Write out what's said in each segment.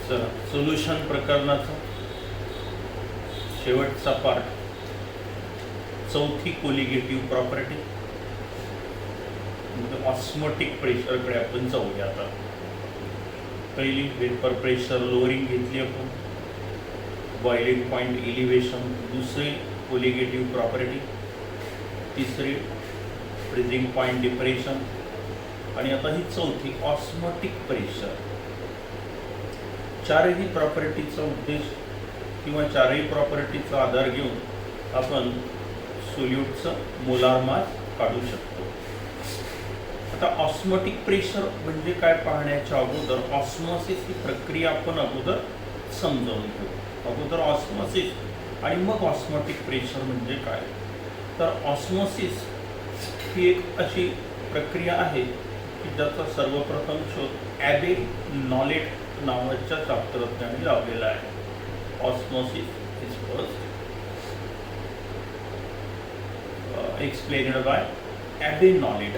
चला सोल्युशन प्रकरणाचा शेवटचा पार्ट, चौथी कोलिगेटिव्ह प्रॉपर्टी म्हणजे ऑस्मोटिक प्रेशरकडे आपण जाऊया. आता पहिली वेपर प्रेशर लोअरिंग घेतली आपण, बॉइलिंग पॉइंट एलिव्हेशन, दुसरी कोलिगेटिव्ह प्रॉपर्टी, तिसरी फ्रीजिंग पॉइंट डिप्रेशन आणि आता ही चौथी ऑस्मोटिक प्रेशर. चारही प्रॉपर्टीचा उद्देश किंवा चारही प्रॉपर्टीचा आधार घेऊन आपण सोल्यूटचं मोलार मास काढू शकतो. आता ऑस्मोटिक प्रेशर म्हणजे काय पाहण्याच्या अगोदर ऑस्मोसिस ही प्रक्रिया आपण अगोदर समजावून घेऊ. अगोदर ऑस्मोसिस आणि मग ऑस्मोटिक प्रेशर म्हणजे काय. तर ऑस्मोसिस ही एक अशी प्रक्रिया आहे की ज्याचा सर्वप्रथम शोध ॲबे नॉलेट नावाच्या शास्त्रज्ञाने लावलेला आहे. Osmosis is first explained by Abbe Nollet.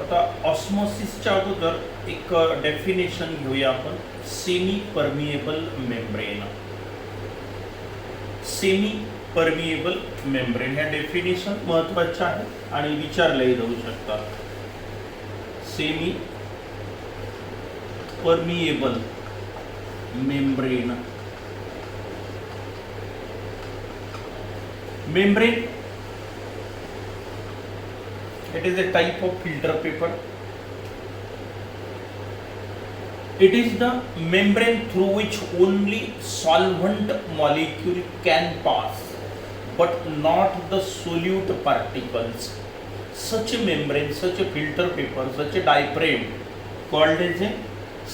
आता ऑस्मोसिसच्या अगोदर एक डेफिनेशन घेऊया आपण, semi permeable membrane. Semi permeable membrane ह्या डेफिनेशन महत्त्वाच्या आहे आणि विचारले जाऊ शकतात. Semi permeable membrane. Membrane, it is a type of filter paper. It is the membrane through which only solvent molecule can pass, but not the solute particles. Such a membrane, such a filter paper, such a diaphragm called as a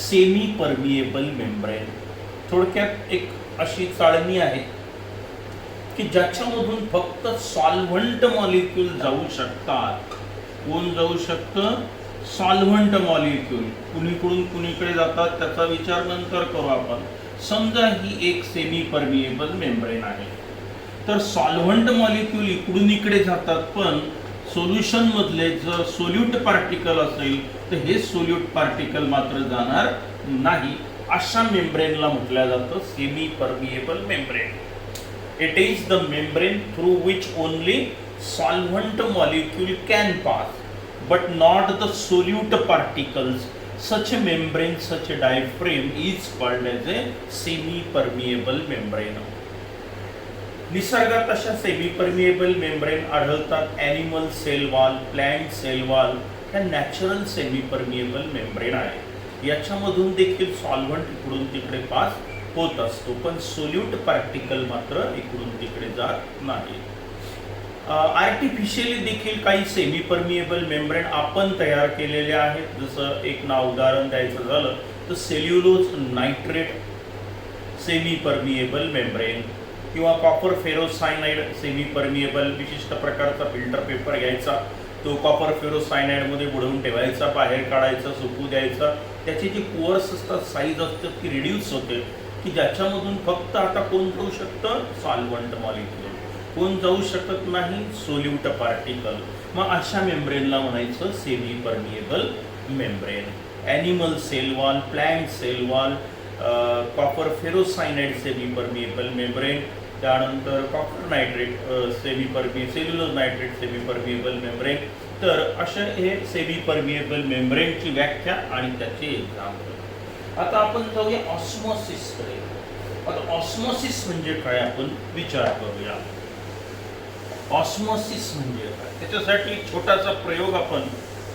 semi-permeable membrane. थोडक्यात एक अशी चाळणी आहे की ज्याच्यामधून फक्त solvent molecule जाऊ शकतात. कोण जाऊ शकतं? Solvent molecule. कुणीकडून कुणीकडे जातात त्याचा विचार नंतर करू आपण. समजा ही एक सेमी परमिएबल मेम्ब्रेन आहे, तर सॉल्व्हंट मॉलिक्यूल इकडून इकडे जातात, पण सोल्युशन मधले जर सोल्यूट पार्टिकल असेल तर हे सोल्यूट पार्टिकल मात्र जाणार नाही. अशा मेम्ब्रेनला म्हटलं जातं semi permeable membrane. It is the membrane through which only solvent molecule can pass, but not the solute particles. Such a membrane, such a diaphragm is called as a semi-permeable membrane. निसर्गात अशा semi-permeable membrane आढळतात. Animal cell wall, plant cell wall ह्या natural semi-permeable membrane आहे. याच्यामधून देखील solvent इकडून तिकडे pass होत असतो, पण सोल्यूट पार्टिकल मात्र इकडून तिकडे जात नाही. आर्टिफिशियली देखील काही सेमी परमिएबल मेम्ब्रेन आपण तयार केलेले आहेत. जसं एक उदाहरण द्यायचं झालं तर cellulose nitrate semi permeable membrane किंवा कॉपर फेरोसायनाइड सेमी परमिएबल. विशिष्ट प्रकारचा फिल्टर पेपर घ्यायचा, तो कॉपर फेरोसायनाइडमध्ये बुडवून ठेवायचा, बाहेर काढायचा, सुकू द्यायचा. त्याची जी पोअर्स असतात, साईज असतात, ती रिड्यूस होते की ज्याच्यामधून फक्त आता कोण जाऊ शकतं? Solvent molecule. कोण जाऊ शकत नाही? Solute particle. मग अशा मेम्ब्रेनला म्हणायचं semi permeable membrane. Animal cell wall, plant cell wall, copper ferrocyanide semi permeable membrane, त्यानंतर copper nitrate cellulose nitrate semi permeable membrane. तर अशा हे सेमी परमिएबल मेम्ब्रेनची व्याख्या आणि त्याचे एक्झाम्पल. आता आपण जाऊया ऑस्मोसिसकडे. आता ऑस्मोसिस म्हणजे काय आपण विचार करूया. ऑस्मोसिस म्हणजे काय त्याच्यासाठी छोटासा प्रयोग आपण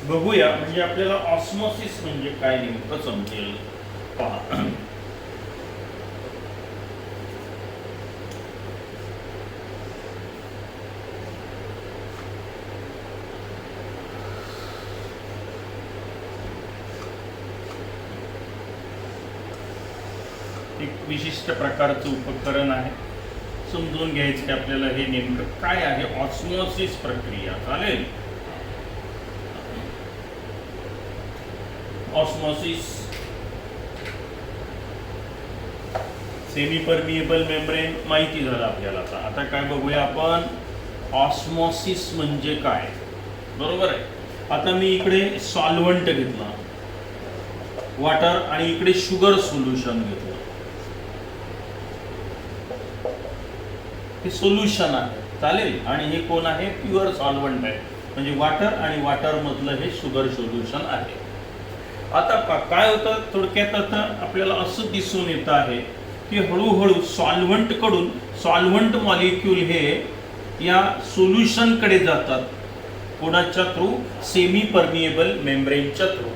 बघूया, म्हणजे आपल्याला ऑस्मोसिस म्हणजे काय नेमकं समजेल. पहा, एक विशिष्ट प्रकारचं उपकरण आहे. समजून घ्यायचं की आपल्याला हे नेमकं काय आहे ऑस्मोसिस प्रक्रिया. चालेल. ऑस्मोसिस, सेमी परमिएबल मेम्ब्रेन माहिती झालं आपल्याला. आता काय बघूया आपण, ऑस्मोसिस म्हणजे काय. बरोबर आहे. आता मी इकडे सॉल्व्हंट घेतला, वॉटर आणि इकडे शुगर सोल्युशन घेतलं, हे सोल्युशन आहे, चालेल. आणि हे कोण आहे? प्युअर सॉल्व्हंट आहे, म्हणजे वॉटर आणि वॉटर मधलं हे शुगर सोल्युशन आहे. आता काय होतं थोडक्यात, आता आपल्याला असं दिसून येत आहे की हळूहळू सॉल्व्हंट कडून सॉल्व्हंट मॉलिक्यूल हे या सोल्युशन कडे जातात. कोणाच्या थ्रू? सेमी परमिएबल मेम्ब्रेनच्या थ्रू.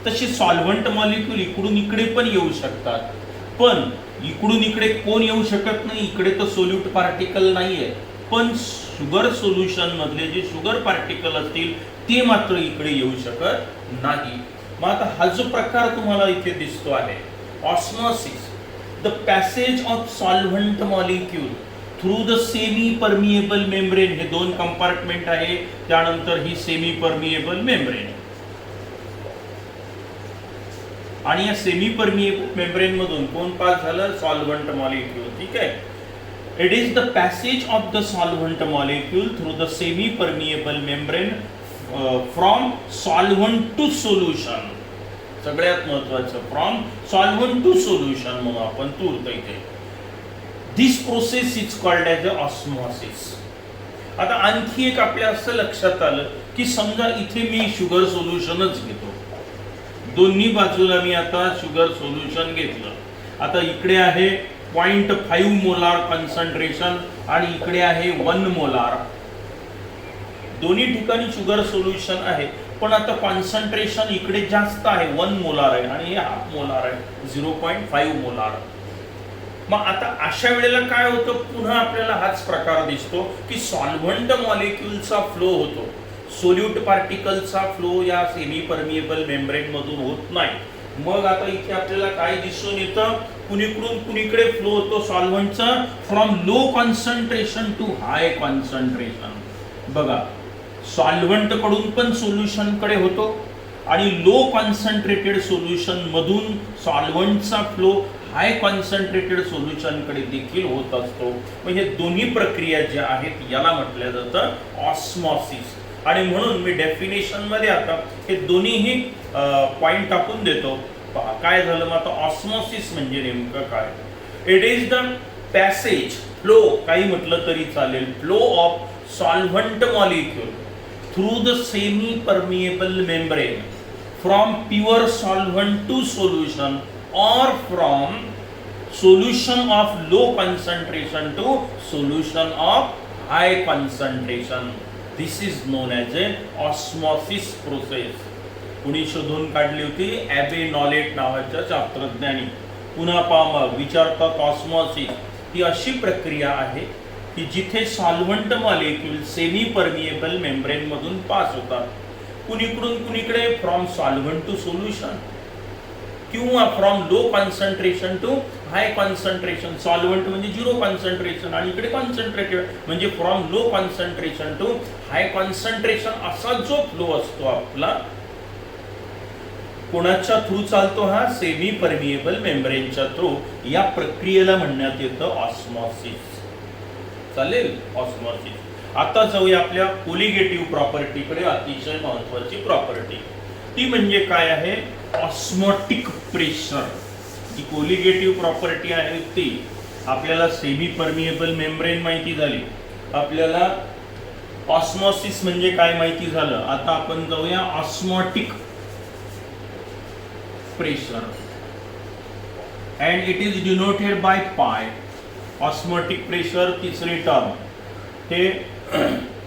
तशी सॉल्व्हंट मॉलिक्यूल इकडून इकडे पण येऊ शकतात, पण इकडून इकडे कोण येऊ शकत नाही? इकडे तर सोल्यूट पार्टिकल नाहीये, पण शुगर सोल्युशन मधले जे शुगर पार्टिकल असतील ते मात्र इकडे येऊ शकत नाही. मग आता हा जो प्रकार तुम्हाला इथे दिसतो आहे, osmosis, the passage of solvent molecule through the semi permeable membrane. हे दोन कंपार्टमेंट आहे, त्यानंतर ही सेमी परमिएबल मेम्ब्रेन, आणि या सेमी परमिएबल मेम्ब्रेन मधून कोण पास झालं? Solvent molecule. ठीक आहे. It is the passage of the solvent molecule through the semi permeable membrane from solvent to solution. सगळ्यात महत्वाचं, फ्रॉम सॉल्व्हंट टू सोल्युशन म्हणून आपण तुरतो इथे. This process is called as a osmosis. आता आणखी एक आपल्या असं लक्षात आलं की समजा इथे मी शुगर सोल्युशनच घेतो, दोन्ही बाजूला मी आता शुगर सोल्युशन घेतलं. आता इकडे आहे 0.5 मोलार कॉन्सन्ट्रेशन आणि इकडे आहे 1 मोलार. दोन्ही ठिकाणी शुगर सोल्युशन आहे, पण आता कॉन्सन्ट्रेशन इकडे जास्त आहे, 1 मोलार आहे, आणि हे हाफ मोलार आहे, 0.5 मोलार. मग आता अशा वेळेला काय होतं? पुन्हा आपल्याला हाच प्रकार दिसतो की सॉल्व्हंट मॉलिक्यूलचा फ्लो होतो, सोल्यूट पार्टिकलचा फ्लो या सेमी परमिएबल मेम्ब्रेन मधून होत नाही. मग आता इथे आपल्याला काय दिसून येतं? कुणीकडून कुणीकडे फ्लो होतो सॉल्व्हंटचा? From low concentration to high concentration. बघा, सॉल्व्हंट कडून पण सोल्युशन कडे होतो, आणि लो कॉन्सन्ट्रेटेड सोल्युशन मधून सॉल्व्हंटचा फ्लो हाय कॉन्सन्ट्रेटेड सोल्युशन कडे देखील होत असतो. म्हणजे दोन्ही प्रक्रिया ज्या आहेत याला म्हटलं जातं ऑस्मॉसिस. आणि म्हणून मी डेफिनेशन मध्ये आता हे दोन्हीही पॉइंट टाकून देतो. पहा काय झालं. मग आता ऑस्मॉसिस म्हणजे नेमकं काय? It is the passage, flow काही म्हटलं तरी चालेल, flow of solvent molecule through the semi permeable membrane from pure solvent to solution or from solution of low concentration to solution of high concentration. This is known as a osmosis process. कुणी शोधून काढली होती? ॲबे नॉलेट नावाच्या शास्त्रज्ञानी. पुन्हा पहा, विचारतात osmosis ही अशी प्रक्रिया आहे की जिथे solvent molecule semi permeable membrane मधून पास होतात, कुणीकडून कुणीकडे, फ्रॉम सॉल्व्हंट टू सोल्युशन किंवा from low concentration to high concentration. Solvent म्हणजे 0 कॉन्सन्ट्रेशन आणि इकडे कॉन्सन्ट्रेटेड म्हणजे from low concentration to high concentration. असा जो फ्लो असतो आपला, कोणाच्या थ्रू चालतो? हा सेमी परमिएबल मेम्ब्रेनच्या थ्रू. या प्रक्रियेला म्हणण्यात येतं ऑस्मॉसिस. चालेल, ऑस्मॉसिस. आता जाऊया आपल्या कोलिगेटिव्ह प्रॉपर्टीकडे. अतिशय महत्वाची प्रॉपर्टी ती म्हणजे काय आहे? Osmotic pressure. ही कोलिगेटिव्ह प्रॉपर्टी आहे ती. आपल्याला सेमी परमिएबल मेम्ब्रेन माहिती झाली, आपल्याला ऑस्मॉसिस म्हणजे काय माहिती झालं. आता आपण जाऊया osmotic pressure, and it is denoted by पाय. ऑस्मोटिक प्रेशर तिसरी टर्म, हे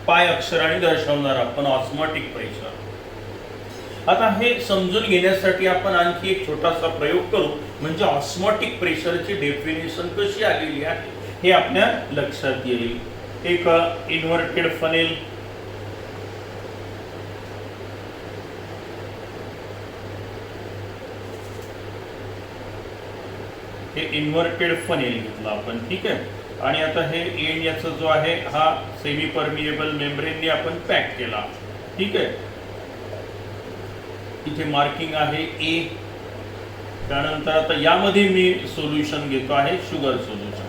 पाय अक्षराने दर्शवणार आपण ऑस्मोटिक प्रेशर. आता हे समजून घेण्यासाठी आपण आणखी एक छोटासा प्रयोग करू, म्हणजे ऑस्मोटिक प्रेशरची डेफिनेशन कशी आलेली आहे हे आपल्या लक्षात येईल. एक इन्व्हर्टेड फनेल, हे इन्व्हर्टेड फनेल घेतलं आपण. ठीक आहे. आणि आता हे एंड याचा जो आहे हा सेमी परमिएबल मेम्ब्रेनने आपण पॅक केला. ठीक आहे. इथे मार्किंग आहे ए. त्यानंतर आता यामध्ये मी सोल्युशन घेतो आहे शुगर सोल्युशन.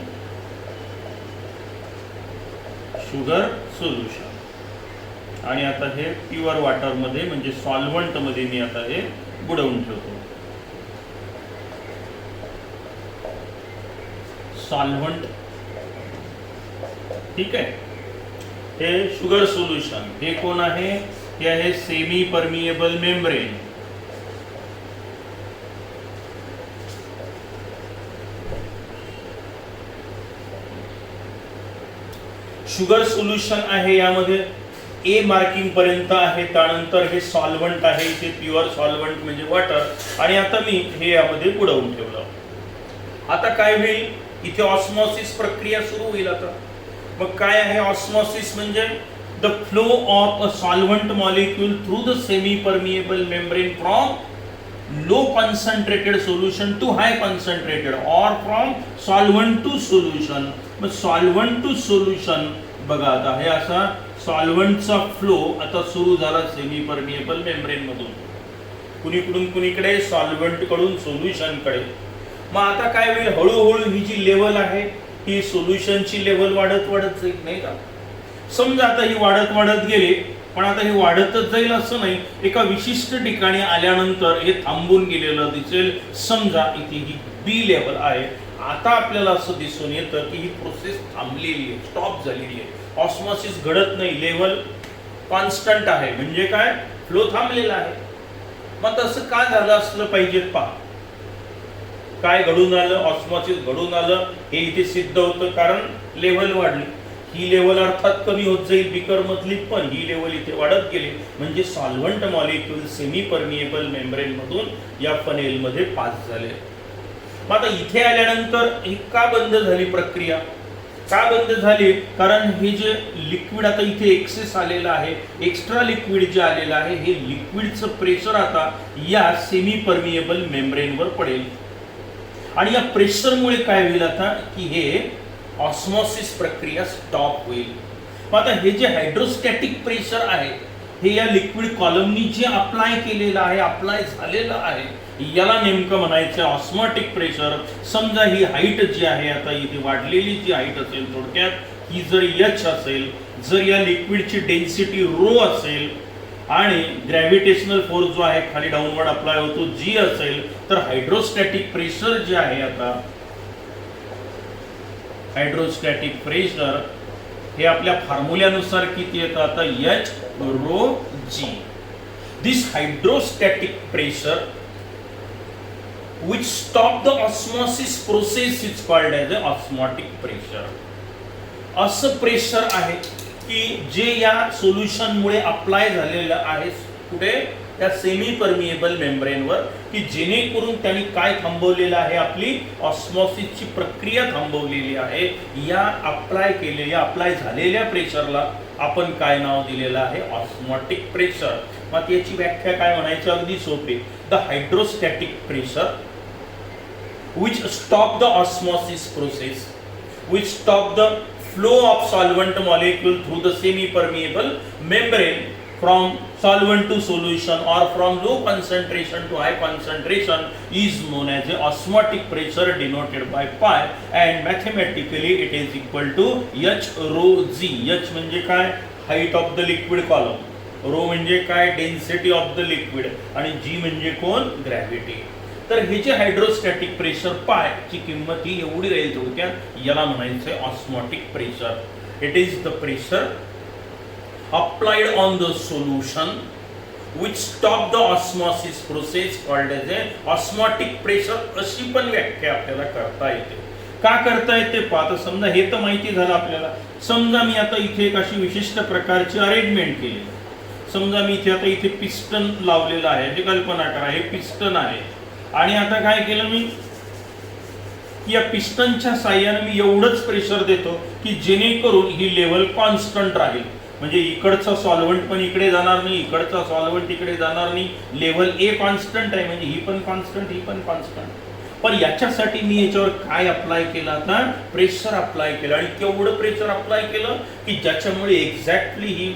Sugar solution. आणि आता हे प्युअर वॉटर मध्ये म्हणजे सॉल्व्हंट मध्ये मी आता हे बुडवून ठेवतो. सॉल्व्हंट, ठीक आहे. हे शुगर सोल्युशन, हे कोण आहे, हे आहे semi permeable membrane. Sugar solution आहे, यामध्ये ए मार्किंग पर्यंत आहे. त्यानंतर हे सॉल्व्हंट आहे, इथे प्युअर सॉल्व्हंट म्हणजे वॉटर. आणि आता मी हे यामध्ये बुडवून ठेवलं. आता काय होईल, इथे ऑस्मॉसिस प्रक्रिया सुरू होईल. आता मग काय आहे ऑस्मॉसिस म्हणजे the flow of a solvent molecule through the semi permeable membrane from low concentrated solution to high concentrated और फ्रॉम सॉल्व्हंट टू सोल्युशन. मग सॉल्व्हंट टू सोल्युशन बघा, आता हे असा सॉल्व्हंटचा फ्लो आता सुरू झाला सेमी परमिएबल मेम्ब्रेन मधून, कुणीकडून कुणीकडे, सॉल्व्हंट कडून सोल्युशन कडे. मग आता काय होईल, हळूहळू ही जी लेवल आहे ही सोल्युशनची लेवल वाढत वाढत जाईल, नाही का. समजा आता ही वाढत वाढत गेली, पण आता ही वाढतच जाईल असं नाही. एका विशिष्ट ठिकाणी आल्यानंतर हे थांबून गेलेलं दिसेल. समजा इथे ही बी लेवल आहे. आता आपल्याला असं दिसून येतं की ही प्रोसेस थांबलेली आहे, स्टॉप झालेली आहे. ऑस्मॉसिस घडत नाही, लेवल कॉन्स्टंट आहे. म्हणजे काय, फ्लो थांबलेला आहे. मग तसं का झालं असलं पाहिजे पहा. काय घडून आलं, ऑस्मॉसिस घडून आलं हे इथे सिद्ध होतं, कारण लेवल वाढली. ही लेवल अर्थात कमी होत जाईल बीकर मधली, पण ही लेवल इथे वाढत गेली. म्हणजे solvent molecule semi permeable membrane मधून या फनेल मध्ये पास झाले. मग आता इथे आल्यानंतर ही का बंद झाली प्रक्रिया, का बंद झाली, कारण हे जे लिक्विड आता इथे एक्सेस आलेलं आहे, एक्स्ट्रा लिक्विड जे आलेलं आहे, हे लिक्विडचं प्रेशर आता या सेमी परमिएबल मेम्ब्रेनवर पडेल. आणि या प्रेशरमुळे काय होईल आता की हे ऑस्मॉसिस प्रक्रिया स्टॉप होईल. मग आता हे जे हायड्रोस्टॅटिक प्रेशर आहे हे या लिक्विड कॉलमनी जे अप्लाय केलेलं आहे, अप्लाय झालेलं आहे, याला नेमकं म्हणायचं ऑस्मॉटिक प्रेशर. समजा ही हाईट जी आहे आता इथे वाढलेली जी हाईट असेल, थोडक्यात ही जर एच असेल, जर या लिक्विडची डेन्सिटी रो असेल आणि ग्रॅव्हिटेशनल फोर्स जो आहे खाली डाऊनवर्ड अप्लाय होतो जी असेल, तर हायड्रोस्टॅटिक प्रेशर जे आहे आता हायड्रोस्टॅटिक प्रेशर हे आपल्या फॉर्म्युल्यानुसार किती येतं आता, H rho G. This hydrostatic pressure which stop the osmosis process is called as a osmotic pressure. असं प्रेशर आहे की जे या सोल्युशन मुळे अप्लाय झालेलं आहे कुठे, त्या सेमी परमिएबल मेम्ब्रेनवर, की जेणेकरून त्यांनी काय थांबवलेलं आहे, आपली ऑस्मॉसिसची प्रक्रिया थांबवलेली आहे. या अप्लाय झालेल्या प्रेशरला आपण काय नाव दिलेलं आहे, ऑस्मॉटिक प्रेशर. मग याची व्याख्या काय म्हणायची, अगदी सोपी. The hydrostatic pressure which stop the osmosis process, which stop the flow of solvent molecule through the semi-permeable membrane from solvent to solution or from low concentration to high concentration is known as a osmotic pressure denoted by pi, and mathematically it is equal to H rho g. H म्हणजे काय, height of the liquid column, rho म्हणजे काय, density of the liquid, आणि g म्हणजे कोण, gravity. तर हे जे हायड्रोस्टॅटिक प्रेशर पाय ची किंमत ही एवढी राहील, थोडक्यात याला म्हणायचंय osmotic pressure. It is the pressure applied on the solution which stop the osmosis process called as a osmotic pressure. अशी पण व्याख्या आपल्याला करता येते. का करता येते पाहता, समजा हे तर माहिती झालं आपल्याला. समजा मी आता इथे एक अशी विशिष्ट प्रकारची अरेंजमेंट केली. समजा मी इथे आता इथे पिस्टन लावलेलं आहे, याची कल्पना करा, हे पिस्टन आहे. आणि आता काय केलं मी, या पिस्टनच्या साह्याने मी एवढंच प्रेशर देतो की जेणेकरून ही लेवल कॉन्स्टंट राहील. म्हणजे इकडचा सॉल्व्हंट पण इकडे जाणार नाही, इकडचा सॉल्व्हंट इकडे जाणार नाही. लेवल ए कॉन्स्टंट आहे, म्हणजे ही पण कॉन्स्टंट, ही पण कॉन्स्टंट. पण याच्यासाठी मी याच्यावर काय अप्लाय केलं, आता प्रेशर अप्लाय केलं. आणि केवढं प्रेशर अप्लाय केलं की ज्याच्यामुळे एक्झॅक्टली ही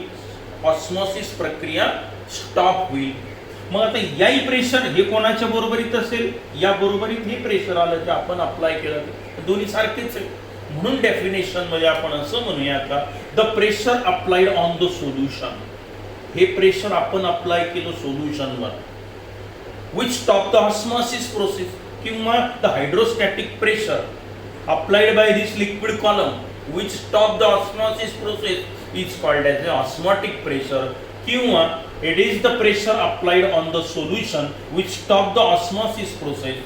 ऑस्मॉसिस प्रक्रिया स्टॉप होईल. मग आता याही प्रेशर हे कोणाच्या बरोबरीत असेल, या बरोबरीत हे प्रेशर आलं जे आपण अप्लाय केलं, दोन्ही सारखेच आहे. म्हणून डेफिनेशन मध्ये आपण असं म्हणूया का, the pressure applied on the solution, हे प्रेशर आपण अप्लाय केलं सोल्युशनवर, which stop the osmosis process, किंवा the hydrostatic pressure applied by this liquid column which stop the osmosis process is called as a osmotic pressure. किंवा it is the pressure applied on the solution which stop the osmosis process,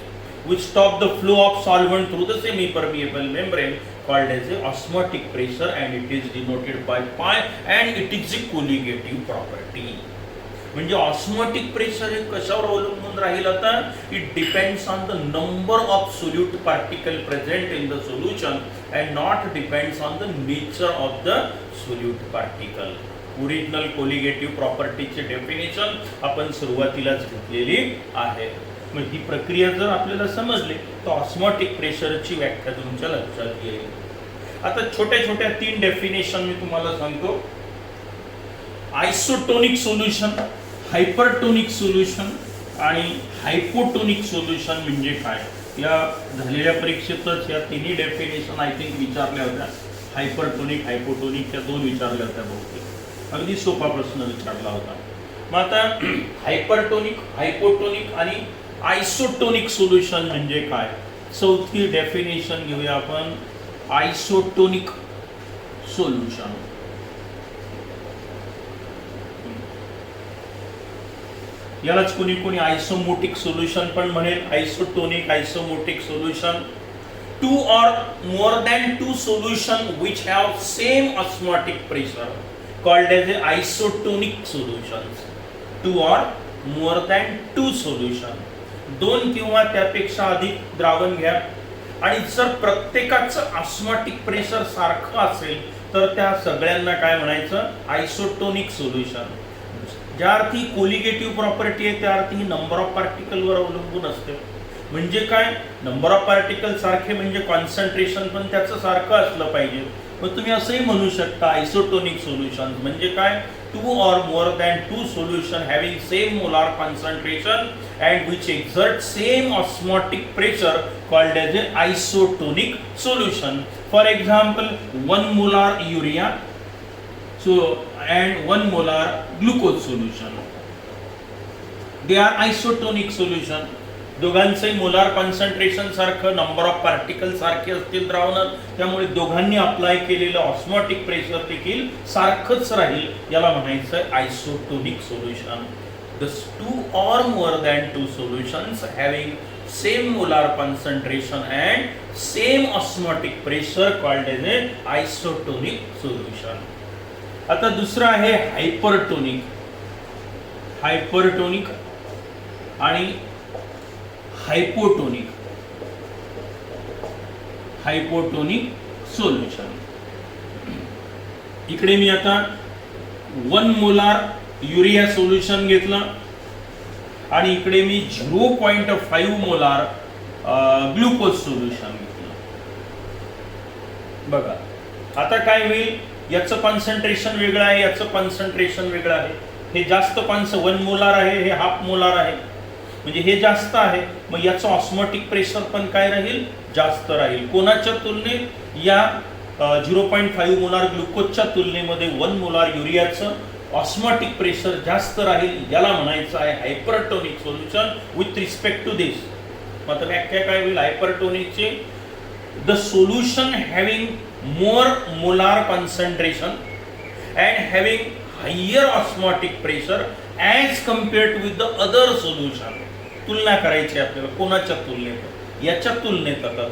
which stop the flow of solvent through the semi-permeable membrane, called as a osmotic pressure, and it is denoted by pi, and it is a colligative property. म्हणजे osmotic pressure हे कशावर अवलंबून राहील आता? It depends on the number of solute particle present in the solution and not depends on the nature of the solute particle. Original colligative प्रॉपर्टीचे definition आपण सुरुवातीलाच घेतलेली आहे. मग ही प्रक्रिया जर आपल्याला समजली तर ऑस्मोटिक प्रेशरची व्याख्या तुमच्या लक्षात येईल. आता छोट्या छोट्या 3 डेफिनेशन मी तुम्हाला सांगतो. आयसोटोनिक सोल्युशन, हायपरटोनिक सोल्युशन आणि हायपोटोनिक सोल्युशन म्हणजे काय? या झालेल्या परीक्षेतच या तिन्ही डेफिनेशन आय थिंक विचारल्या होत्या. हायपरटोनिक, हायपोटोनिक त्या 2 विचारल्या होत्या बहुतेक. अगदी सोपा प्रश्न विचारला होता. मग आता हायपरटोनिक, हायपोटोनिक आणि आयसोटोनिक सोल्युशन म्हणजे काय? चौथी डेफिनेशन घेऊया आपण. Isotonic solution. यालाच कोणी कोणी आयसोमोटिक सोल्युशन पण म्हणेल. Isotonic, आयसोमोटिक solution. 2 or more than 2 solution which have same osmotic pressure called as a isotonic solutions. 2 or more than 2 solution. 2 किंवा त्यापेक्षा अधिक द्रावण घ्या आणि जर प्रत्येकाचं ऑस्मोटिक प्रेशर सारखं असेल तर त्या सगळ्यांना काय म्हणायचं? Isotonic solution. ज्या अर्थी कोलिगेटिव्ह प्रॉपर्टी आहे त्या अर्थी नंबर ऑफ पार्टिकलवर अवलंबून असते. म्हणजे काय? नंबर ऑफ पार्टिकल सारखे म्हणजे कॉन्सन्ट्रेशन पण त्याचं सारखं असलं पाहिजे. मग तुम्ही असंही म्हणू शकता आयसोटोनिक सोल्युशन म्हणजे काय? 2 or more than 2 solution having same molar concentration and which exert same osmotic pressure called as a isotonic solution. For example, 1 molar urea and 1 molar glucose solution. They are isotonic solution. दोघांचे molar concentration सारखं, number of particle सारखे असतील द्रावणात, त्यामुळे दोघांनी apply केलेलं osmotic pressure देखील सारखंच राहील. याला म्हणायचं isotonic solution. The 2 or more than 2 solutions having same molar concentration and same osmotic pressure called as a isotonic solution. आता दुसरं आहे हायपरटोनिक. हायपरटोनिक आणि हायपोटोनिक. Hypotonic solution. इकडे मी आता 1 मोलार युरिया सोल्युशन घेतलं आणि इकडे मी 0.5 मोलार ग्लुकोज सोल्युशन घेतलं. बघा आता काय होईल? याचं कॉन्सन्ट्रेशन वेगळं आहे, याचं कॉन्सन्ट्रेशन वेगळं आहे. हे जास्त 1 मोलार आहे, हे हाफ मोलार आहे, म्हणजे हे जास्त आहे. मग याचं ऑस्मोटिक प्रेशर पण काय राहील? जास्त राहील. कोणाच्या तुलनेत? या 0.5 मोलार ग्लुकोजच्या तुलनेमध्ये 1 मोलार युरियाचं ऑस्मोटिक प्रेशर जास्त राहील. याला म्हणायचं आहे hypertonic solution with respect to this. मात्र व्याख्या काय होईल हायपरटोनिकची? The solution having more molar concentration and having higher osmotic pressure as compared with the other solution. तुलना करायची आपल्याला. कोणाच्या तुलनेत? याच्या तुलनेत. आता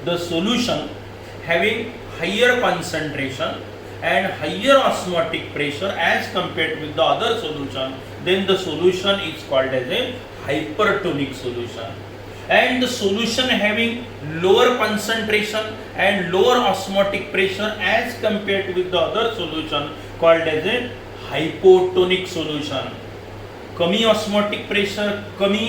the solution having higher concentration and higher osmotic pressure as compared with the other solution, then the solution is called as a hypertonic solution. And the solution having lower concentration and lower osmotic pressure as compared with the other solution called as a hypotonic solution. कमी osmotic pressure, कमी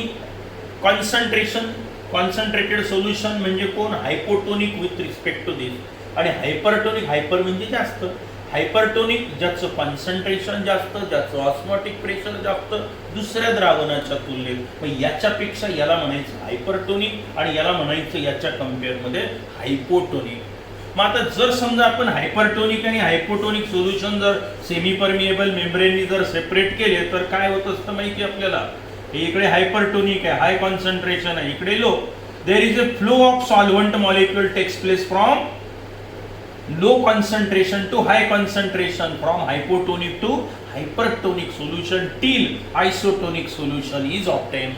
concentration, concentrated solution म्हणजे कोण? Hypotonic with respect to दिस. आणि hypertonic, hyper म्हणजे जास्त, hypertonic ज्याचं concentration जास्त, ज्याचं ऑस्मोटिक प्रेशर जास्त दुसऱ्या द्रावणाच्या तुलनेत. मग याच्यापेक्षा याला म्हणायचं हायपरटोनिक आणि याला म्हणायचं याच्या कम्पेअरमध्ये हायपोटोनिक. मग आता जर समजा आपण हायपरटोनिक आणि हायपोटोनिक सोल्युशन जर सेमी परमिएबल मेम्ब्रेननी जर सेपरेट केले तर काय होत असतं माहिती आपल्याला? इकडे हायपरटोनिक आहे, हाय कॉन्सन्ट्रेशन आहे, इकडे low. there is a flow of solvent molecule takes place from low concentration to high concentration, from hypotonic to hypertonic solution till isotonic solution is obtained.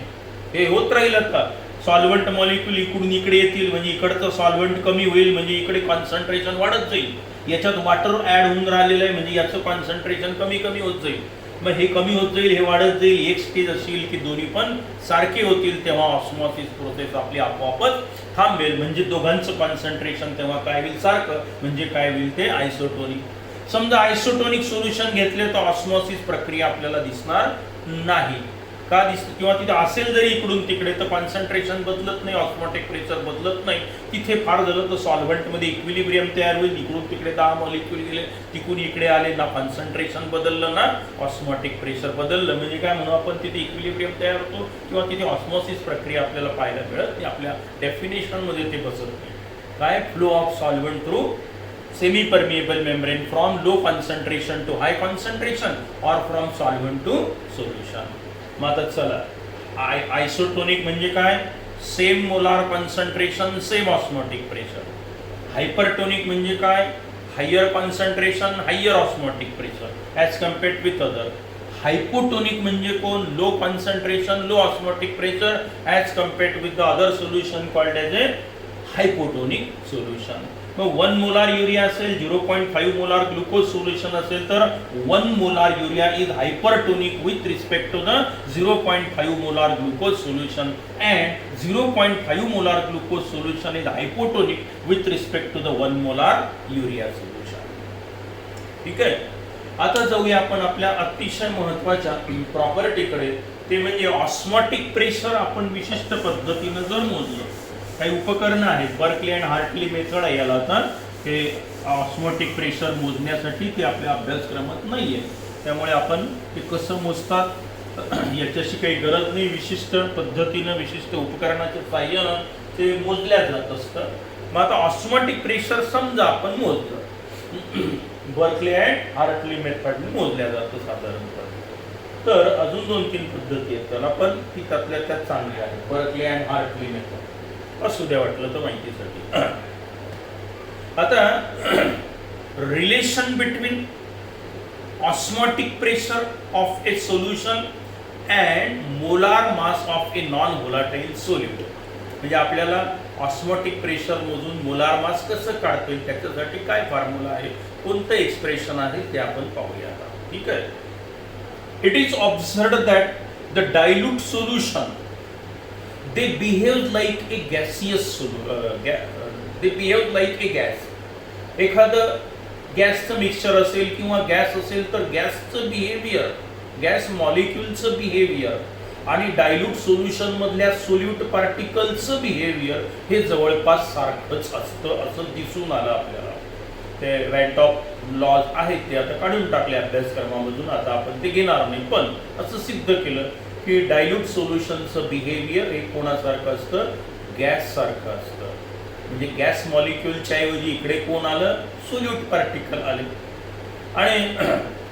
हे होत राहील आता. सॉल्व्हंट मॉलिक्यूल इकडून इकडे येतील म्हणजे इकडचं सॉल्व्हंट कमी होईल म्हणजे इकडे कॉन्सन्ट्रेशन वाढत जाईल. याच्यात वॉटर ऍड होऊन राहिलेलं आहे म्हणजे याचं कॉन्सन्ट्रेशन कमी कमी होत जाईल. मग हे कमी होत जाईल, हे वाढत जाईल. एक स्टेज असेल की दोन्ही पण सारखे होतील तेव्हा ऑस्मॉसिस प्रोसेस आपली आपोआपच थांबेल. म्हणजे दोघांचं कॉन्सन्ट्रेशन तेव्हा काय होईल, सारखं. म्हणजे काय होईल ते आयसोटोनिक. समजा आयसोटोनिक सोल्युशन घेतले तर ऑस्मॉसिस प्रक्रिया आपल्याला दिसणार नाही. का दिसतं किंवा तिथे असेल जरी इकडून तिकडे तर कॉन्सन्ट्रेशन बदलत नाही, ऑस्मॉटिक प्रेशर बदलत नाही. तिथे फार झालं तर सॉल्व्हंटमध्ये इक्विलिब्रियम तयार होईल. इकडून तिकडे 10 मॉलिक्यूल गेले, तिकडून इकडे आले, ना कॉन्सन्ट्रेशन बदललं ना ऑस्मॉटिक प्रेशर बदललं. म्हणजे काय म्हणू आपण, तिथे इक्विलिब्रियम तयार होतो किंवा तिथे ऑस्मॉसिस प्रक्रिया आपल्याला पाहायला मिळत नाही. आपल्या डेफिनेशनमध्ये ते बसत नाही. काय, flow of solvent through semi permeable membrane from low concentration to high concentration or from solvent to solution. मग आता चला, आयसोटोनिक म्हणजे काय, same molar concentration same osmotic pressure. Hypertonic म्हणजे काय, higher concentration higher osmotic pressure as compared with other. Hypotonic म्हणजे कोण, low concentration low osmotic pressure as compared with the other solution called as a hypotonic solution. मग 1 molar urea असेल, 0.5 molar glucose solution असेल तर 1 molar urea is hypertonic with respect to the 0.5 molar glucose solution and 0.5 molar glucose solution is hypotonic with respect to the 1 molar urea solution. ठीक आहे. आता जाऊया आपण आपल्या अतिशय महत्वाच्या प्रॉपर्टीकडे, ते म्हणजे ऑस्मॉटिक प्रेशर आपण विशिष्ट पद्धतीने जर मोजलं. काही उपकरणं आहेत, बर्कली अँड हार्टली मेथड आहे याला. आता हे ऑस्मॉटिक प्रेशर मोजण्यासाठी ते आपल्या अभ्यासक्रमात नाही आहे, त्यामुळे आपण ते कसं मोजतात याच्याशी काही गरज नाही. विशिष्ट पद्धतीनं विशिष्ट उपकरणाच्या साहाय्यानं ते मोजल्या जात असतं. मग आता ऑस्मॉटिक प्रेशर समजा आपण मोजलं, बर्कली अँड हार्टली मेथडने मोजल्या जातं साधारणतः. तर अजून 2-3 पद्धती आहेत त्याला, पण ती त्यातल्या त्यात चांगली आहे, बर्कली अँड हार्टली मेथड. असू द्या वाटलं तर माहितीसाठी. आता relation between osmotic pressure of a solution and molar mass of a non volatile solute. म्हणजे आपल्याला ऑस्मॉटिक प्रेशर मोजून मोलार मास कसं काढतोय त्याच्यासाठी काय फॉर्म्युला आहे, कोणतं एक्सप्रेशन आहे ते आपण पाहूया आता. ठीक आहे. It is observed that the dilute solution they behave like a gaseous they behave like a gas. एखादं गॅसचं मिक्सचर असेल किंवा गॅस असेल तर गॅसचं बिहेवियर, गॅस मॉलिक्युलचं बिहेवियर आणि डायल्यूट सोल्युशन मधल्या सोल्यूट पार्टिकलचं बिहेवियर हे जवळपास सारखंच असतं असं दिसून आलं आपल्याला. ते रॅन्टॉप लॉज आहेत ते आता काढून टाकले अभ्यासक्रमामधून, आता आपण ते घेणार नाही. पण असं सिद्ध केलं की डायल्यूट सोल्युशनचं बिहेवियर हे कोणासारखं असतं, गॅस सारखं असतं. म्हणजे गॅस मॉलिक्युलच्या ऐवजी इकडे कोण आलं, सोल्यूट पार्टिकल आले. आणि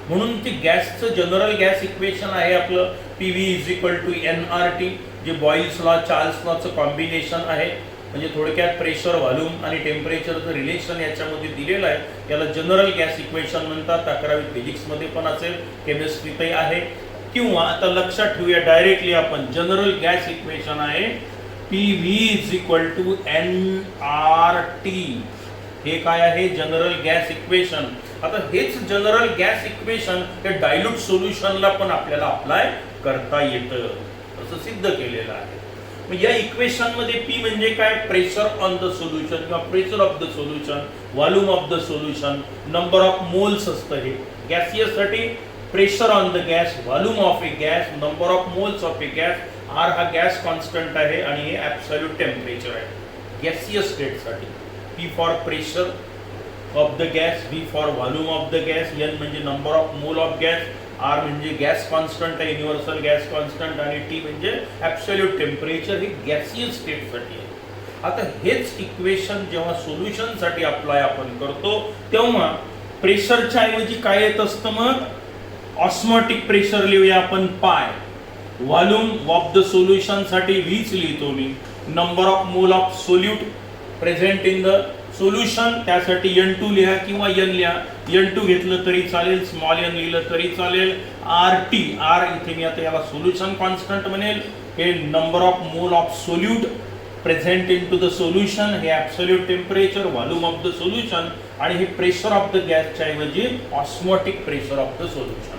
म्हणून ते गॅसचं जनरल गॅस इक्वेशन आहे आपलं PV = nRT, जे बॉइल्स लॉ चार्ल्स लॉचं कॉम्बिनेशन आहे. म्हणजे थोडक्यात प्रेशर, व्हॉल्यूम आणि टेम्परेचरचं रिलेशन याच्यामध्ये दिलेलं आहे. याला जनरल गॅस इक्वेशन म्हणतात. 11वी फिजिक्समध्ये पण असेल, केमिस्ट्रीतही आहे. किंवा आता लक्षात ठेवूया डायरेक्टली आपण, जनरल गॅस इक्वेशन आहे PV = nRT. हे काय आहे, जनरल गॅस इक्वेशन. आता हेच जनरल गॅस इक्वेशन हे डायल्यूट सोल्युशनला पण आपल्याला अप्लाय करता येतं असं सिद्ध केलेलं आहे. मग या इक्वेशन मध्ये P म्हणजे काय, प्रेशर ऑन द सोल्युशन किंवा pressure of the solution, volume of the solution, number of moles असतं. हे गॅसियससाठी pressure on the gas, volume of a gas, number of moles of a gas. R हा gas constant आहे आणि हे absolute temperature आहे gaseous स्टेटसाठी. P for pressure of the gas, V for volume of the gas, N म्हणजे number of mole of gas, R म्हणजे gas constant आहे, universal gas constant, आणि T म्हणजे ॲब्सोल्यूट टेम्परेचर. हे गॅसियस स्टेटसाठी आहे. आता हेच इक्वेशन जेव्हा सोल्युशनसाठी अप्लाय आपण करतो तेव्हा प्रेशरच्या ऐवजी काय येत असतं, मग ऑस्मॉटिक प्रेशर लिहूया आपण pi. Volume of the solution साठी व्हीच लिहितो मी. Number of mole of solute present in the solution त्यासाठी N2 लिहा किंवा N लिहा. N2 घेतलं तरी चालेल, स्मॉल n लिहिलं तरी चालेल. RT R इथे मी आता याला सोल्युशन कॉन्स्टंट म्हणेल. हे number of mole of solute present in to the solution, हे absolute temperature volume of the solution, आणि हे प्रेशर ऑफ द गॅसच्या ऐवजी osmotic pressure of the solution.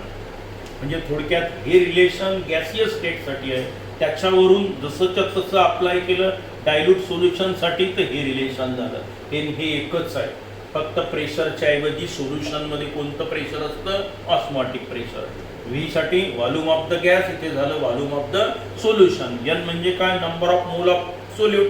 म्हणजे थोडक्यात हे रिलेशन गॅसियस स्टेटसाठी आहे. त्याच्यावरून जसंच्या तसं अप्लाय केलं डायल्यूट सोल्युशनसाठी तर हे रिलेशन झालं. हे एकच आहे, फक्त प्रेशरच्या ऐवजी सोल्युशनमध्ये कोणतं प्रेशर असतं? Osmotic pressure. व्ही साठी व्हॉल्यूम ऑफ द गॅस, इथे झालं volume of the solution. N म्हणजे काय? Number of mole of solute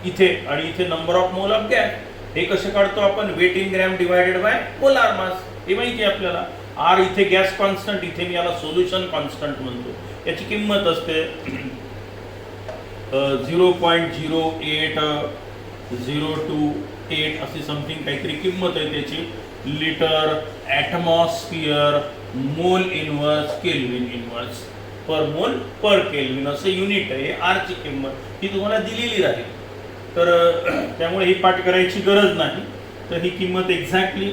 इथे, आणि इथे number of mole of gas. हे कसे काढतो आपण? Weight in gram divided by molar mass, हे माहिती आहे आपल्याला. आर इथे गॅस कॉन्स्टंट, इथे मी याला सोल्युशन कॉन्स्टंट म्हणतो. याची किंमत असते 0.08028 अशी समथिंग काहीतरी किंमत आहे त्याची. Litre, atmosphere, mole inverse, kelvin inverse, per mole per kelvin असं युनिट आहे. आरची किंमत ही तुम्हाला दिलेली राहील, तर त्यामुळे ही पाठ करायची गरज नाही. तर ही किंमत एक्झॅक्टली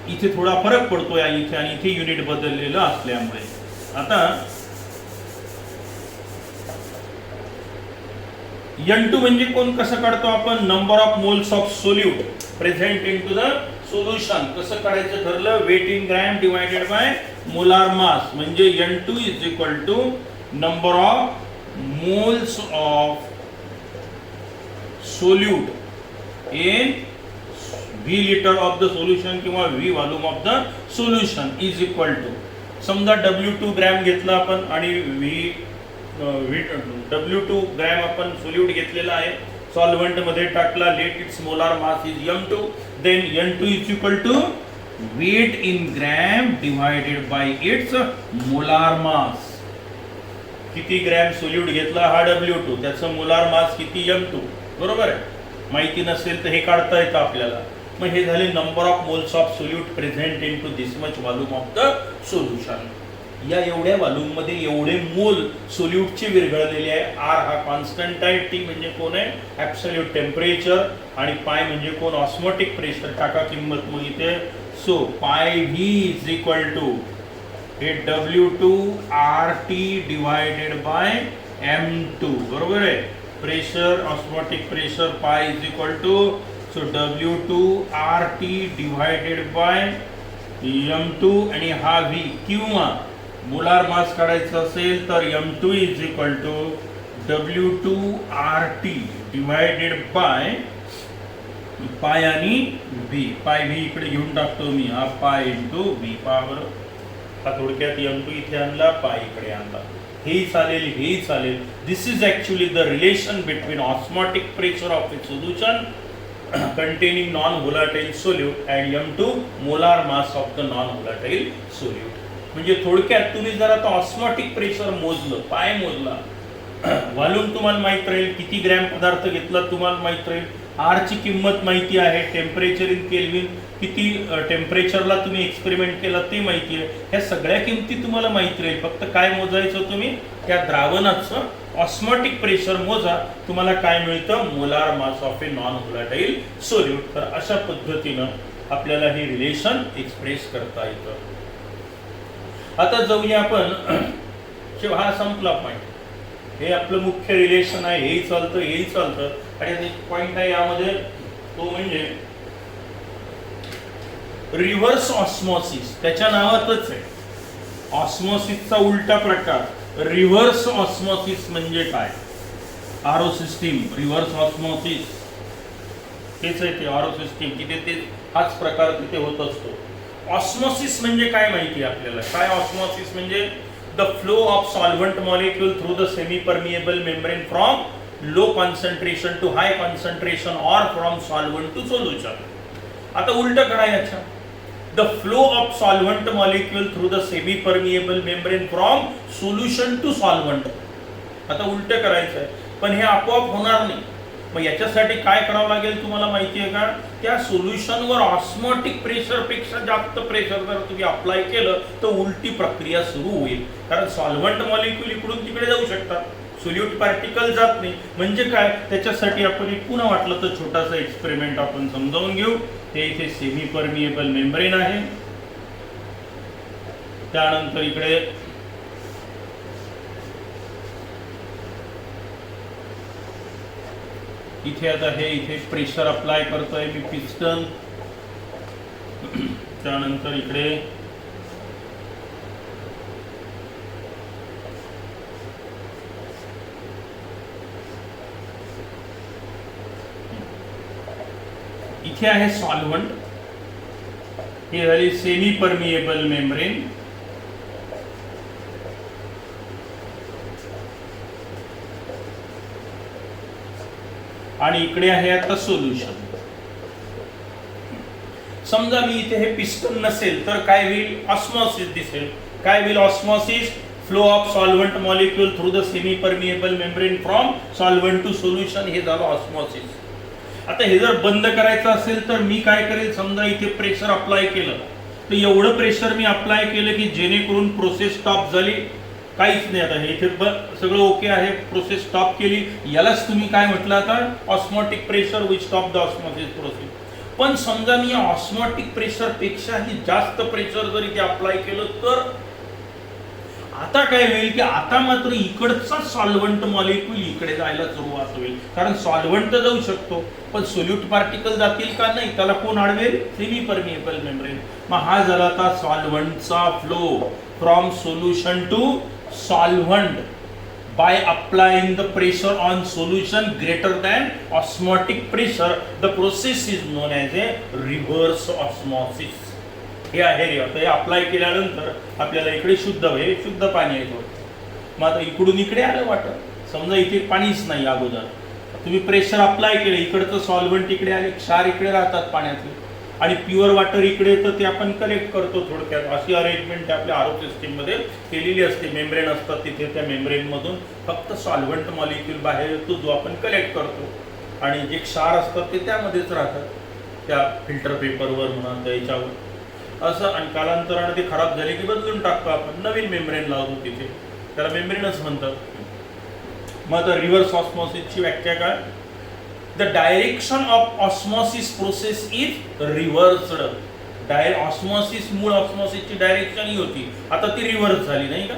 इथे थोडा फरक पडतोय इथे, आणि इथे युनिट बदललेलं असल्यामुळे. आता N2 म्हणजे कोण, कसं काढतो आपण? Number of moles of solute present in to the solution. कसं काढायचं ठरलं? Weight in gram divided by molar mass, म्हणजे N2 is equal to number of moles of solute in V litre of the solution किंवा V volume of the solution is equal to, समजा W2 gram घेतला आपण आणि W2 gram आपण solute घेतलेला आहे, solvent मध्ये टाकला, let its molar mass is M2, then N2 is equal to weight in gram divided by its molar mass. किती ग्रॅम सोल्यूट घेतला हा W2, त्याचं मोलार मास किती? M2. बरोबर आहे. माहिती नसेल तर हे काढता येतं आपल्याला. मग हे झाले number of moles of solute present in to this much volume of the solution. या एवढ्या व्हॉल्यूम मध्ये एवढे मोल सोल्यूटचे विरघळलेले आहे. आर हा कॉन्स्टंट आहे, टी म्हणजे कोण आहे? ॲब्सोल्यूट टेम्परेचर, आणि पाय म्हणजे कोण? Osmotic pressure. टाका किंमत मग इथे. सो पाय व्ही इज इक्वल टू हे W2 RT divided by M2. बरोबर आहे. Pressure, osmotic pressure, pi is equal to, so W2 RT divided by M2, आणि हा V, किंवा मोलार मास काढायचा असेल तर M2 is equal to W2 RT divided by pi आणि V. पाय V इकडे घेऊन टाकतो मी, हा पाय इंटू V. पहा बरं, हा थोडक्यात M2 इथे आणला, पाय इकडे आणला. हेही चालेल, हेही चालेल. This is actually the relation between osmotic pressure of a solution containing non-volatile solute and M2 molar mass of the non-volatile solute. म्हणजे थोडक्यात तुम्ही जर आता ऑस्मोटिक प्रेशर मोजलं, पाय मोजला, व्हॉल्यूम तुम्हाला माहित राहील, किती ग्रॅम पदार्थ घेतला तुम्हाला माहित राहील, आर ची किंमत माहिती आहे, टेम्परेचर इन केल्विन किती टेम्परेचरला तुम्ही एक्सपेरिमेंट केला ते माहिती आहे. ह्या सगळ्या किमती तुम्हाला माहिती राहील. फक्त काय मोजायचं तुम्ही? त्या द्रावणाचं ऑस्मोटिक प्रेशर मोजा, तुम्हाला काय मिळतं? Molar mass of a non volatile solute. तर अशा पद्धतीनं आपल्याला हे रिलेशन एक्सप्रेस करता येतं. आता जाऊया आपण, हा संपला पॉईंट. हे आपलं मुख्य रिलेशन आहे, हेही चालतं, हेही चालतं. आणि एक पॉईंट आहे यामध्ये, तो म्हणजे रिव्हर्स ऑस्मोसिस. त्याच्या नावातच आहे, ऑस्मोसिसचा उलटा प्रकार. रिव्हर्स ऑस्मोसिस म्हणजे काय? आरो सिस्टीम, रिव्हर्स ऑस्मोसिस तेच आहे ते. आरो सिस्टीम तिथे ते हाच प्रकार तिथे होत असतो. ऑस्मोसिस म्हणजे काय माहिती आहे आपल्याला? काय ऑस्मोसिस म्हणजे? The flow of solvent molecule through the semi permeable membrane from low concentration to high concentration or from solvent to solution. आता उलट करा याच्या. The flow of solvent molecule through the semi-permeable membrane from solution to solvent. आता उलट करायचं आहे, पण हे आपोआप होणार नाही. मग याच्यासाठी काय करावं लागेल तुम्हाला माहिती आहे का, त्या सोल्युशनवर ऑस्मोटिक प्रेशरपेक्षा जास्त प्रेशर जर तुम्ही अप्लाय केलं तर उलटी प्रक्रिया सुरू होईल. कारण सॉल्व्हंट मॉलिक्यूल इकडून तिकडे जाऊ शकतात, सोल्यूट पार्टिकल जात नाही. म्हणजे काय, त्याच्यासाठी आपण एक पुन्हा वाटलं तर छोटासा एक्सपेरिमेंट आपण समजावून घेऊ. ते इथे सेमी परमिएबल मेम्ब्रेन आहे. त्यानंतर इकडे इथे आता हे इथे प्रेशर अप्लाय करतोय मी पिस्टन. त्यानंतर इकडे इथे आहे सॉल्व्हंट. ही झाली सेमी परमिएबल मेम्ब्रेन. आणि इकडे आहे आता सोल्युशन. समजा मी इथे हे पिस्टन नसेल तर काय होईल, ऑस्मॉसिस दिसेल. काय होईल osmosis, flow of solvent molecule through the semi permeable membrane from solvent to solution. हे झालं ऑस्मॉसिस. आता हे जर बंद करायचं असेल तर मी काय करेल, समजा इथे प्रेशर अप्लाय केलं तर एवढं प्रेशर मी अप्लाय केलं की जेणेकरून प्रोसेस स्टॉप झाली, काहीच नाही. आता हे इथे सगळं ओके आहे, प्रोसेस स्टॉप केली. यालाच तुम्ही काय म्हटलं आता, osmotic pressure which stop the osmosis process. पण समजा मी ऑस्मोटिक प्रेशर पेक्षाही जास्त प्रेशर जर इथे अप्लाय केलं तर आता काय होईल की आता मात्र इकडचा सॉल्व्हंट मॉलिक्यूल इकडे जायला सुरुवात होईल. कारण सॉल्व्हंट तर जाऊ शकतो पण सोल्यूट पार्टिकल जातील का, नाही. त्याला कोण अडवेल, सेमी परमिएबल मेम्ब्रेन. मग हा झाला आता सॉल्व्हंटचा flow from solution to solvent by applying the pressure on solution greater than osmotic pressure. The process is known as a reverse osmosis. हे आहे रे. आता हे अप्लाय केल्यानंतर आपल्याला इकडे शुद्ध पाणी येतो. मग आता इकडून इकडे आलं वाटर. समजा इथे पाणीच नाही अगोदर, तुम्ही प्रेशर अप्लाय केलं, इकडचं सॉल्व्हंट इकडे आले, क्षार इकडे राहतात पाण्यातले आणि प्युअर वॉटर इकडे येतं, ते आपण कलेक्ट करतो. थोडक्यात अशी अरेंजमेंट आपल्या आरो सिस्टीम मध्ये केलेली असते. मेम्ब्रेन असतात तिथे, त्या मेम्ब्रेन मधून फक्त सॉल्व्हंट मॉलिक्यूल बाहेर येतो जो आपण कलेक्ट करतो आणि जे क्षार असतात ते त्यामध्येच राहतात, त्या फिल्टर पेपरवर म्हणा त्याच्यावर असं. आणि कालांतराने ते खराब झाले की बदलून टाकतो आपण, नवीन मेम्ब्रेन लावतो तिथे, त्याला मेम्ब्रेनच म्हणतात. मग आता रिव्हर्स ऑस्मॉसिसची व्याख्या काय, the direction of osmosis process is reversed. Osmosis, मूळ ऑस्मॉसिसची डायरेक्शन ही होती, आता ती रिव्हर्स झाली, नाही का.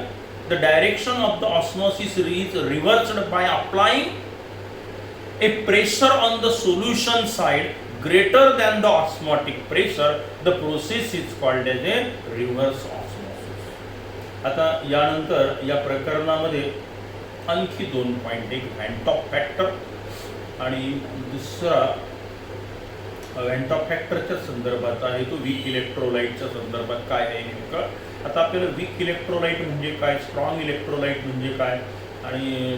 the direction of the osmosis is reversed by applying a pressure on the solution side greater than the osmotic pressure. The process is called as a reverse osmosis. आता यानंतर या प्रकरणामध्ये आणखी 2 पॉइंट, एक व्हॅन फॅक्टर आणि दुसरा van फॅक्टरच्या संदर्भात आहे तो वीक इलेक्ट्रोलाइटच्या संदर्भात काय आहे नेमकं. आता आपल्याला वीक इलेक्ट्रोलाइट म्हणजे काय, स्ट्रॉंग इलेक्ट्रोलाइट म्हणजे काय आणि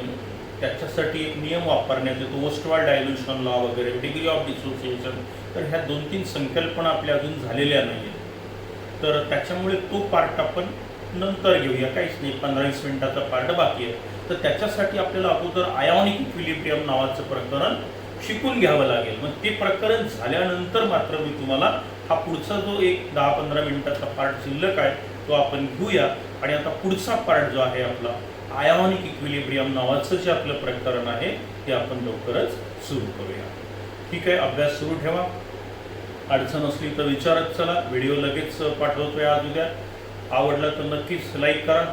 त्याच्यासाठी एक नियम वापरण्यात येतो, ओस्टवाल्ड डायल्युशन लॉ वगैरे, डिग्री ऑफ डिसोसिएशन. तर ह्या 2-3 संकल्पना आपल्या अजून झालेल्या नाही आहेत, तर त्याच्यामुळे तो पार्ट आपण नंतर घेऊया, काहीच नाही, 15-20 मिनिटाचा पार्ट बाकी आहे. तर त्याच्यासाठी आपल्याला अगोदर आयोनिक इक्विलिब्रियम नावाचं प्रकरण शिकून घ्यावं लागेल. मग ते प्रकरण झाल्यानंतर मात्र मी तुम्हाला हा पुढचा जो एक 10-15 मिनिटाचा पार्ट शिल्लक आहे तो आपण घेऊया. आणि आता पुढचा पार्ट जो आहे आपला आयोनिक इक्विलिब्रियम नावाचं जे आपलं प्रकरण आहे ते आपण लवकरच सुरू करूया. ठीक आहे, अभ्यास सुरू ठेवा. अडचण असली तर विचारत चला. व्हिडिओ लगेच पाठवतोय आज उद्या. आवडला तर नक्कीच लाईक करा.